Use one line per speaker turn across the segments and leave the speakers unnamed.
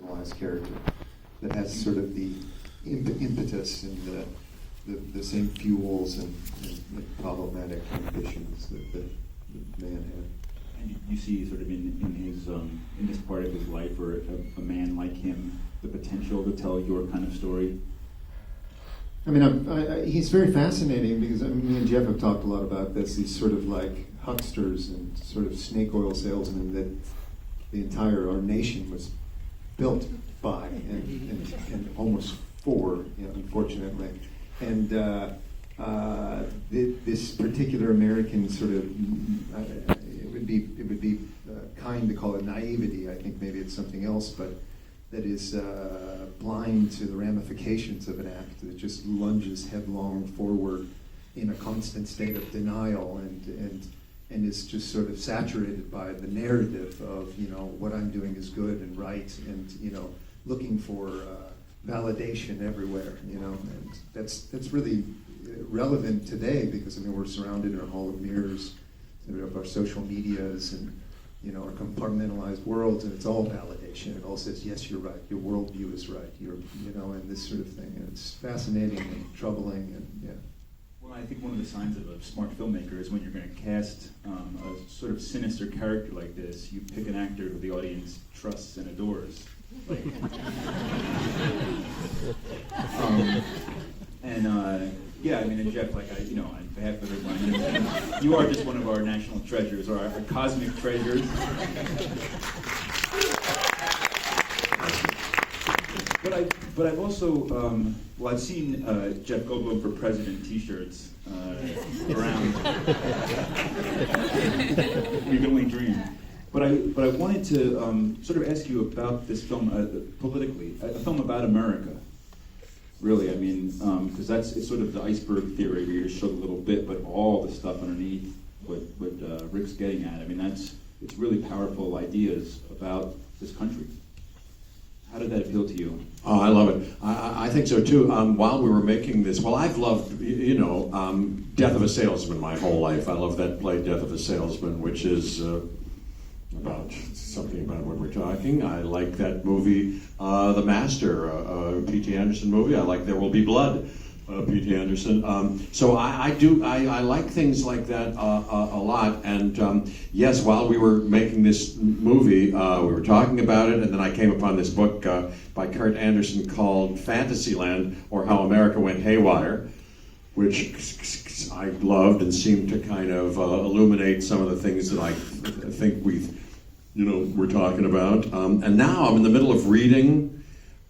marginalized character that has sort of the impetus and the same fuels and problematic ambitions that the man had.
And you see sort of in this part of his life, or a man like him, the potential to tell your kind of story?
I mean, he's very fascinating because me and Jeff have talked a lot about this. These sort of like hucksters and sort of snake oil salesmen that our nation was built by and almost for, unfortunately. And this particular American sort of, it would be kind to call it naivety. I think maybe it's something else, but that is blind to the ramifications of an act that just lunges headlong forward in a constant state of denial and is just sort of saturated by the narrative of, what I'm doing is good and right, and, looking for validation everywhere, and that's really relevant today because, we're surrounded in a hall of mirrors of our social medias and, our compartmentalized worlds, and it's all validation. It all says, yes, you're right, your worldview is right, and this sort of thing. And it's fascinating and troubling, and yeah.
Well, I think one of the signs of a smart filmmaker is when you're going to cast a sort of sinister character like this, you pick an actor who the audience trusts and adores. And Jeff, on behalf of everyone, you are just one of our national treasures, or our cosmic treasures. But I've also, I've seen Jeff Goldblum for President T-shirts around. You can only dream. But I wanted to sort of ask you about this film politically, a film about America. Really, because it's sort of the iceberg theory where you just showed a little bit, but all the stuff underneath what Rick's getting at. It's really powerful ideas about this country. How did that appeal to you?
Oh, I love it. I think so too. While we were making this, I've loved, Death of a Salesman my whole life. I love that play, Death of a Salesman, which is about something about what we're talking. I like that movie, The Master, P.T. Anderson movie. I like There Will Be Blood, P.T. Anderson. So I like things like that a lot. And yes, while we were making this movie, we were talking about it, and then I came upon this book by Kurt Anderson called Fantasyland, or How America Went Haywire, which I loved and seemed to kind of illuminate some of the things that I think we're talking about. And now I'm in the middle of reading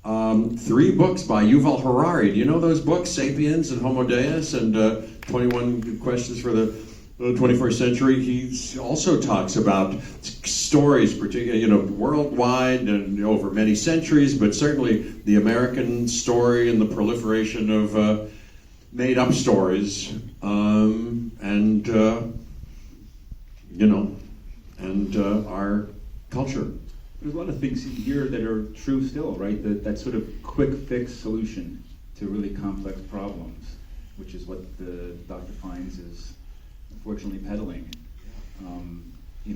3 books by Yuval Harari. Do you know those books, Sapiens and Homo Deus and 21 Questions for the 21st Century? He also talks about stories, particularly, worldwide and over many centuries, but certainly the American story and the proliferation of made-up stories, and our culture.
There's a lot of things here that are true still, right? That sort of quick fix solution to really complex problems, which is what the Dr. Fines is unfortunately peddling.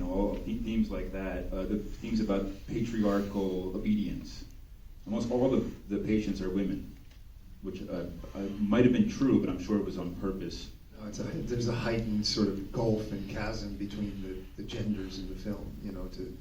All themes like that, the themes about patriarchal obedience. Almost all of the patients are women, which might have been true, but I'm sure it was on purpose.
There's a heightened sort of gulf and chasm between the genders in the film, to